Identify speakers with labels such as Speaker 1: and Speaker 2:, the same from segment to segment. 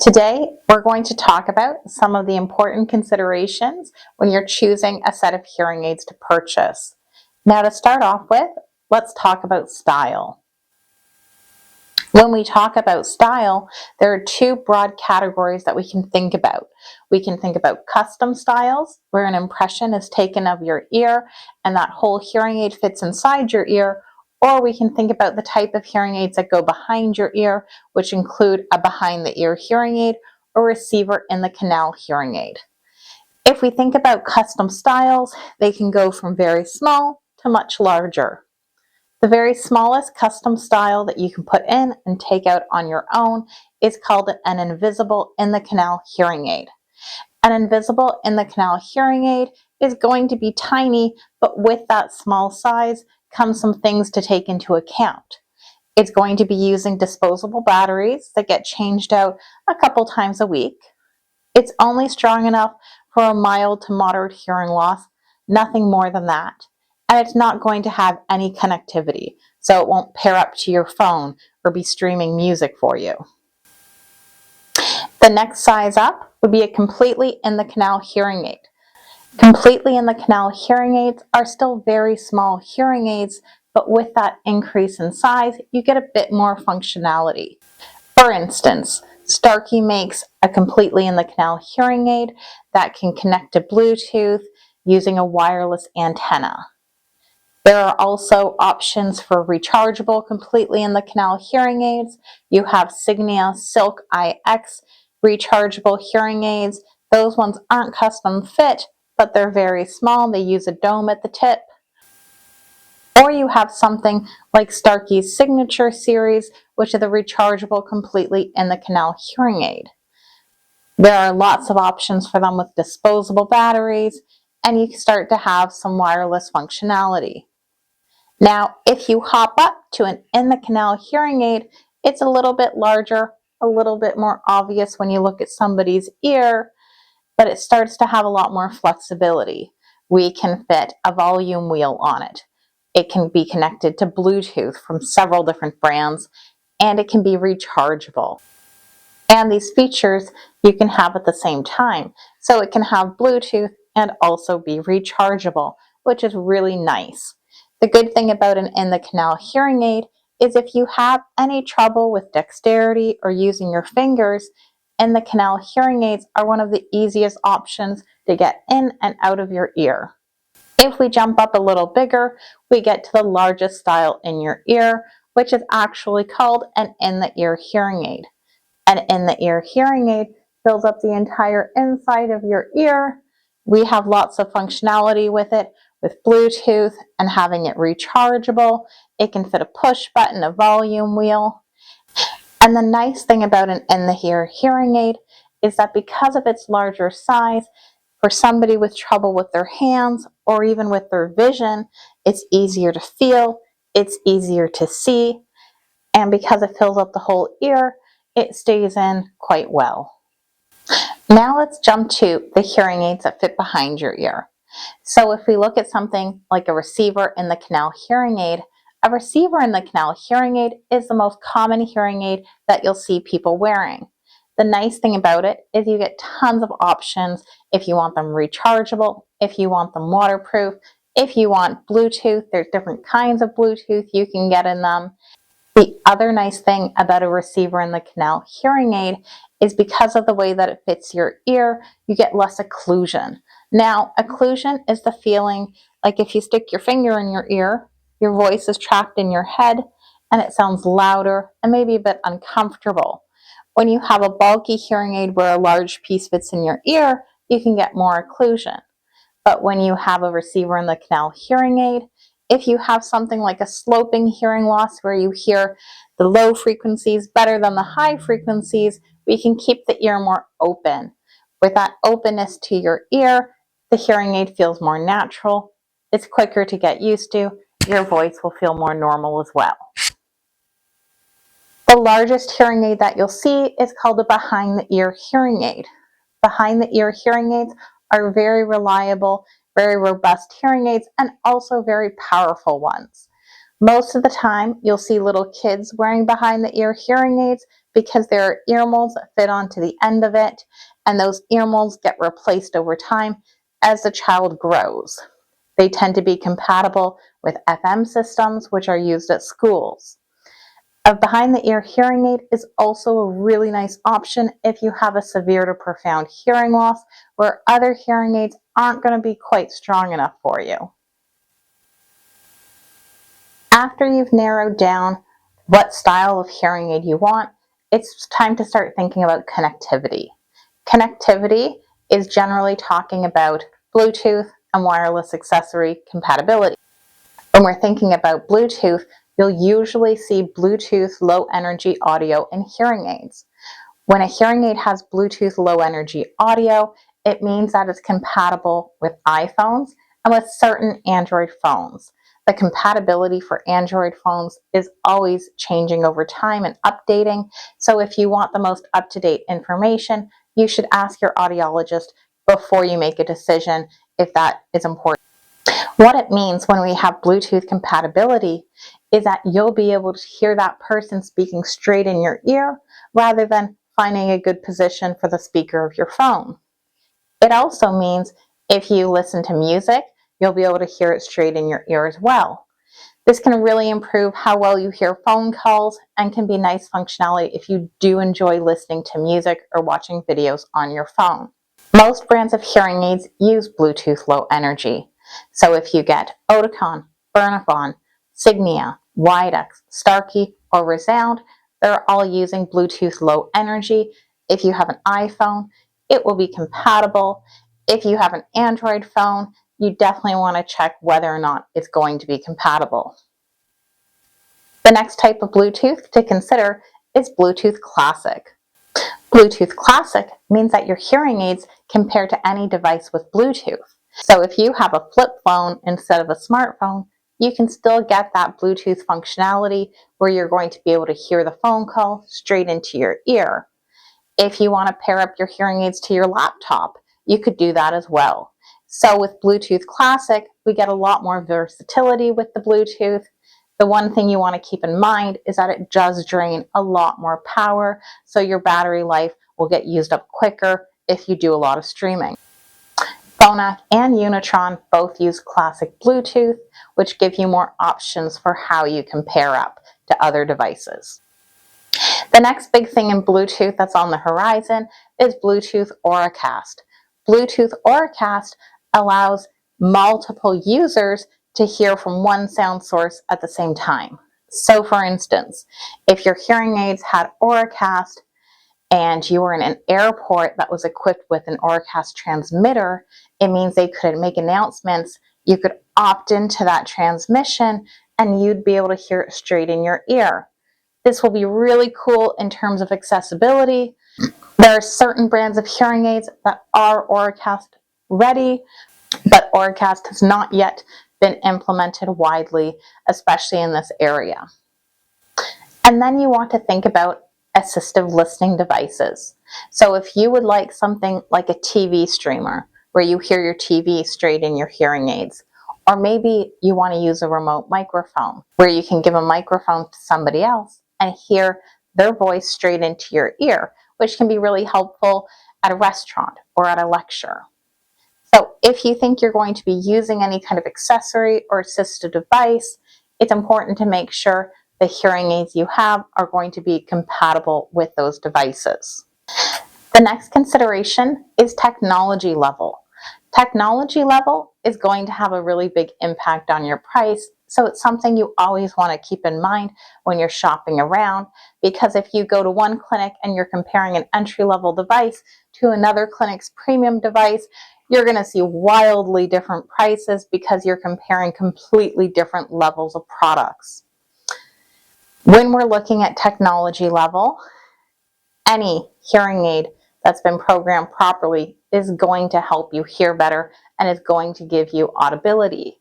Speaker 1: Today, we're going to talk about some of the important considerations when you're choosing a set of hearing aids to purchase. Now, to start off with, let's talk about style. When we talk about style, there are two broad categories that we can think about. We can think about custom styles, where an impression is taken of your ear and that whole hearing aid fits inside your ear, or we can think about the type of hearing aids that go behind your ear, which include a behind the ear hearing aid or receiver in the canal hearing aid. If we think about custom styles, they can go from very small to much larger. The very smallest custom style that you can put in and take out on your own is called an invisible in the canal hearing aid. An invisible in the canal hearing aid is going to be tiny, but with that small size comes some things to take into account. It's going to be using disposable batteries that get changed out a couple times a week. It's only strong enough for a mild to moderate hearing loss, nothing more than that. And it's not going to have any connectivity, so it won't pair up to your phone or be streaming music for you. The next size up would be a completely in the canal hearing aid. Completely in the canal hearing aids are still very small hearing aids, but with that increase in size, you get a bit more functionality. For instance, Starkey makes a completely in the canal hearing aid that can connect to Bluetooth using a wireless antenna. There are also options for rechargeable completely in the canal hearing aids. You have Signia Silk IX rechargeable hearing aids. Those ones aren't custom fit, but they're very small. They use a dome at the tip. Or you have something like Starkey's Signature series, which are the rechargeable completely in the canal hearing aid. There are lots of options for them with disposable batteries, and you start to have some wireless functionality. Now, if you hop up to an in the canal hearing aid, it's a little bit larger, a little bit more obvious when you look at somebody's ear, but it starts to have a lot more flexibility. We can fit a volume wheel on it. It can be connected to Bluetooth from several different brands, and it can be rechargeable. And these features you can have at the same time. So it can have Bluetooth and also be rechargeable, which is really nice. The good thing about an in the canal hearing aid is if you have any trouble with dexterity or using your fingers, in the canal hearing aids are one of the easiest options to get in and out of your ear. If we jump up a little bigger, we get to the largest style in your ear, which is actually called an in the ear hearing aid. An in the ear hearing aid fills up the entire inside of your ear. We have lots of functionality with it, with Bluetooth and having it rechargeable. It can fit a push button, a volume wheel. And the nice thing about an in the ear hearing aid is that because of its larger size, for somebody with trouble with their hands or even with their vision, it's easier to feel, it's easier to see, and because it fills up the whole ear, it stays in quite well. Now let's jump to the hearing aids that fit behind your ear. So if we look at something like a receiver in the canal hearing aid, a receiver in the canal hearing aid is the most common hearing aid that you'll see people wearing. The nice thing about it is you get tons of options if you want them rechargeable, if you want them waterproof, if you want Bluetooth. There's different kinds of Bluetooth you can get in them. The other nice thing about a receiver in the canal hearing aid is because of the way that it fits your ear, you get less occlusion. Now, occlusion is the feeling like if you stick your finger in your ear, your voice is trapped in your head and it sounds louder and maybe a bit uncomfortable. When you have a bulky hearing aid where a large piece fits in your ear, you can get more occlusion. But when you have a receiver in the canal hearing aid, if you have something like a sloping hearing loss where you hear the low frequencies better than the high frequencies, we can keep the ear more open. With that openness to your ear, the hearing aid feels more natural. It's quicker to get used to. Your voice will feel more normal as well. The largest hearing aid that you'll see is called a behind the ear hearing aid. Behind the ear hearing aids are very reliable, very robust hearing aids, and also very powerful ones. Most of the time, you'll see little kids wearing behind the ear hearing aids because there are ear molds that fit onto the end of it, and those ear molds get replaced over time as the child grows. They tend to be compatible with FM systems, which are used at schools. A behind-the-ear hearing aid is also a really nice option if you have a severe to profound hearing loss where other hearing aids aren't going to be quite strong enough for you. After you've narrowed down what style of hearing aid you want, it's time to start thinking about connectivity. Connectivity is generally talking about Bluetooth and wireless accessory compatibility. When we're thinking about Bluetooth, you'll usually see Bluetooth low energy audio in hearing aids. When a hearing aid has Bluetooth low energy audio, it means that it's compatible with iPhones and with certain Android phones. The compatibility for Android phones is always changing over time and updating, so if you want the most up-to-date information, you should ask your audiologist before you make a decision if that is important. What it means when we have Bluetooth compatibility is that you'll be able to hear that person speaking straight in your ear rather than finding a good position for the speaker of your phone. It also means if you listen to music, you'll be able to hear it straight in your ear as well. This can really improve how well you hear phone calls and can be nice functionality if you do enjoy listening to music or watching videos on your phone. Most brands of hearing aids use Bluetooth low energy. So if you get Oticon, Bernafon, Signia, Widex, Starkey, or Resound, they're all using Bluetooth low energy. If you have an iPhone, it will be compatible. If you have an Android phone, you definitely want to check whether or not it's going to be compatible. The next type of Bluetooth to consider is Bluetooth Classic. Bluetooth Classic means that your hearing aids can pair to any device with Bluetooth. So if you have a flip phone instead of a smartphone, you can still get that Bluetooth functionality where you're going to be able to hear the phone call straight into your ear. If you want to pair up your hearing aids to your laptop, you could do that as well. So with Bluetooth Classic, we get a lot more versatility with the Bluetooth. The one thing you want to keep in mind is that it does drain a lot more power, so your battery life will get used up quicker if you do a lot of streaming. Phonak and Unitron both use classic Bluetooth, which give you more options for how you can pair up to other devices. The next big thing in Bluetooth that's on the horizon is Bluetooth Auracast. Bluetooth Auracast allows multiple users to hear from one sound source at the same time. So for instance, if your hearing aids had Auracast and you were in an airport that was equipped with an Auracast transmitter, it means they could make announcements. You could opt into that transmission and you'd be able to hear it straight in your ear. This will be really cool in terms of accessibility. There are certain brands of hearing aids that are Auracast ready, but Auracast has not yet been implemented widely, especially in this area. And then you want to think about assistive listening devices. So if you would like something like a TV streamer, where you hear your TV straight in your hearing aids, or maybe you want to use a remote microphone, where you can give a microphone to somebody else and hear their voice straight into your ear, which can be really helpful at a restaurant or at a lecture. So if you think you're going to be using any kind of accessory or assistive device, it's important to make sure the hearing aids you have are going to be compatible with those devices. The next consideration is technology level. Technology level is going to have a really big impact on your price, so it's something you always want to keep in mind when you're shopping around, because if you go to one clinic and you're comparing an entry-level device to another clinic's premium device, you're going to see wildly different prices because you're comparing completely different levels of products. When we're looking at technology level, any hearing aid that's been programmed properly is going to help you hear better and is going to give you audibility.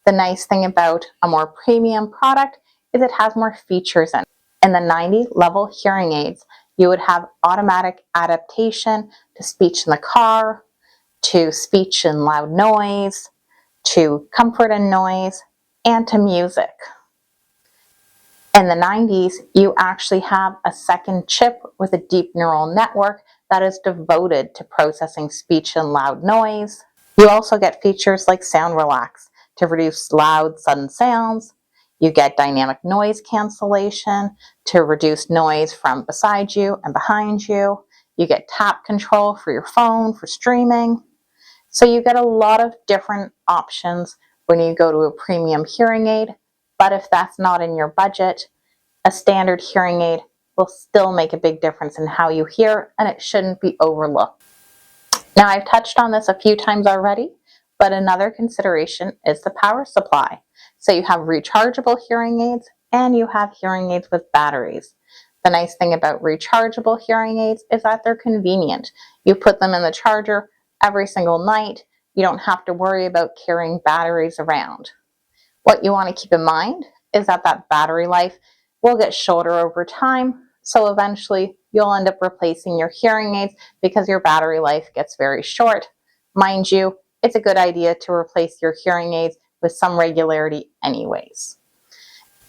Speaker 1: The nice thing about a more premium product is it has more features in it. In the 90 level hearing aids, you would have automatic adaptation to speech in the car, to speech and loud noise, to comfort and noise, and to music. In the 90s, you actually have a second chip with a deep neural network that is devoted to processing speech and loud noise. You also get features like Sound Relax to reduce loud, sudden sounds. You get dynamic noise cancellation to reduce noise from beside you and behind you. You get tap control for your phone for streaming. So you get a lot of different options when you go to a premium hearing aid, but if that's not in your budget, a standard hearing aid will still make a big difference in how you hear, and it shouldn't be overlooked. Now, I've touched on this a few times already, but another consideration is the power supply. So you have rechargeable hearing aids and you have hearing aids with batteries. The nice thing about rechargeable hearing aids is that they're convenient. You put them in the charger every single night. You don't have to worry about carrying batteries around. What you want to keep in mind is that battery life will get shorter over time, so eventually you'll end up replacing your hearing aids because your battery life gets very short. Mind you, it's a good idea to replace your hearing aids with some regularity anyways.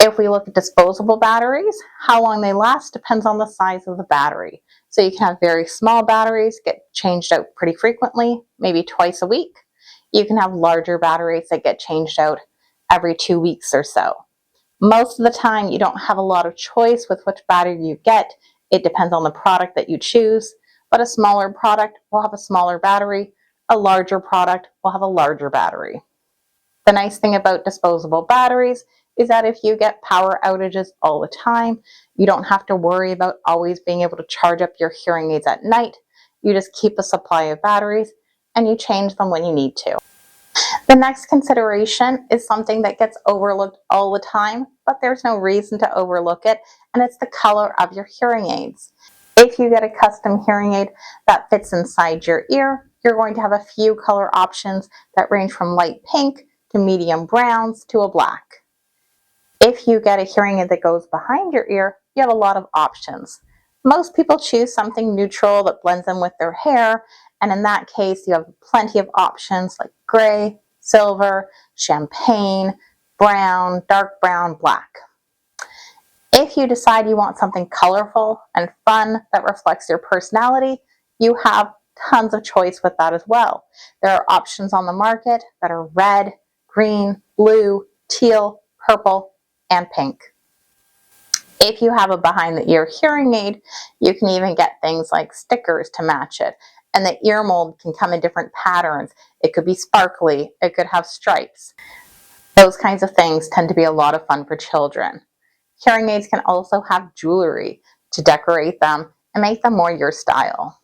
Speaker 1: If we look at disposable batteries, how long they last depends on the size of the battery. So you can have very small batteries get changed out pretty frequently, maybe twice a week. You can have larger batteries that get changed out every 2 weeks or so. Most of the time, you don't have a lot of choice with which battery you get. It depends on the product that you choose, but a smaller product will have a smaller battery. A larger product will have a larger battery. The nice thing about disposable batteries is that if you get power outages all the time, you don't have to worry about always being able to charge up your hearing aids at night. You just keep a supply of batteries and you change them when you need to. The next consideration is something that gets overlooked all the time, but there's no reason to overlook it, and it's the color of your hearing aids. If you get a custom hearing aid that fits inside your ear, you're going to have a few color options that range from light pink to medium browns to a black. If you get a hearing aid that goes behind your ear, you have a lot of options. Most people choose something neutral that blends in with their hair, and in that case, you have plenty of options like gray, silver, champagne, brown, dark brown, black. If you decide you want something colorful and fun that reflects your personality, you have tons of choice with that as well. There are options on the market that are red, green, blue, teal, purple, and pink. If you have a behind the ear hearing aid, you can even get things like stickers to match it. And the ear mold can come in different patterns. It could be sparkly, it could have stripes. Those kinds of things tend to be a lot of fun for children. Hearing aids can also have jewelry to decorate them and make them more your style.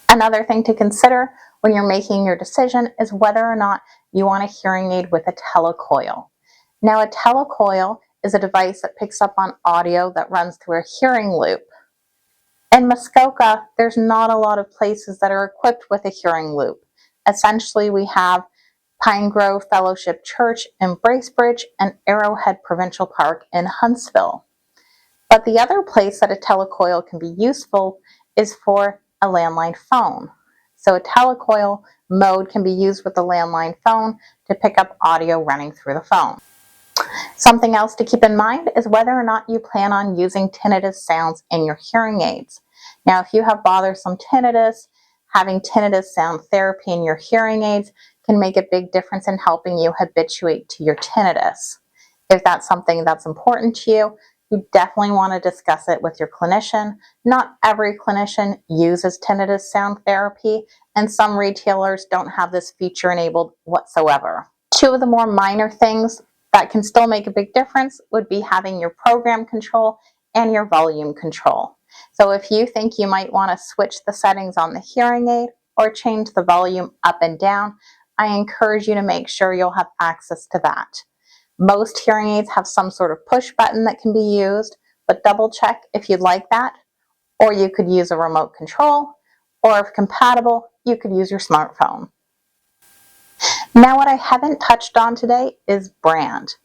Speaker 1: Another thing to consider when you're making your decision is whether or not you want a hearing aid with a telecoil. Now, a telecoil is a device that picks up on audio that runs through a hearing loop. In Muskoka, there's not a lot of places that are equipped with a hearing loop. Essentially, we have Pine Grove Fellowship Church in Bracebridge and Arrowhead Provincial Park in Huntsville. But the other place that a telecoil can be useful is for a landline phone. So a telecoil mode can be used with a landline phone to pick up audio running through the phone. Something else to keep in mind is whether or not you plan on using tinnitus sounds in your hearing aids. Now, if you have bothersome tinnitus, having tinnitus sound therapy in your hearing aids can make a big difference in helping you habituate to your tinnitus. If that's something that's important to you, you definitely want to discuss it with your clinician. Not every clinician uses tinnitus sound therapy, and some retailers don't have this feature enabled whatsoever. Two of the more minor things that can still make a big difference would be having your program control and your volume control. So if you think you might want to switch the settings on the hearing aid or change the volume up and down, I encourage you to make sure you'll have access to that. Most hearing aids have some sort of push button that can be used, but double check if you'd like that, or you could use a remote control, or if compatible, you could use your smartphone. Now, what I haven't touched on today is brand,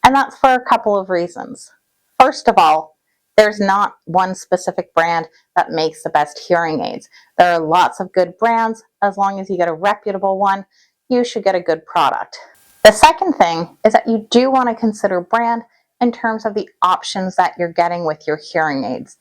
Speaker 1: and that's for a couple of reasons. First of all, there's not one specific brand that makes the best hearing aids. There are lots of good brands. As long as you get a reputable one, you should get a good product. The second thing is that you do want to consider brand in terms of the options that you're getting with your hearing aids.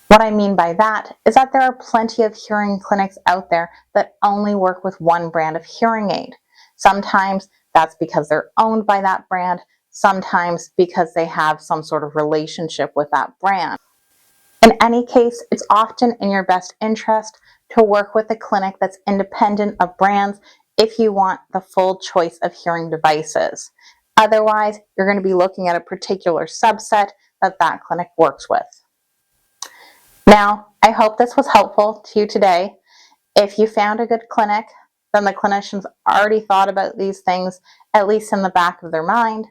Speaker 1: What I mean by that is that there are plenty of hearing clinics out there that only work with one brand of hearing aid. Sometimes that's because they're owned by that brand, sometimes because they have some sort of relationship with that brand. In any case, it's often in your best interest to work with a clinic that's independent of brands if you want the full choice of hearing devices. Otherwise, you're going to be looking at a particular subset that clinic works with. Now, I hope this was helpful to you today. If you found a good clinic, then the clinicians already thought about these things, at least in the back of their mind,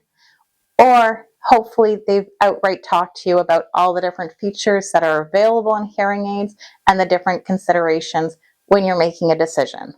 Speaker 1: or hopefully they've outright talked to you about all the different features that are available in hearing aids and the different considerations when you're making a decision.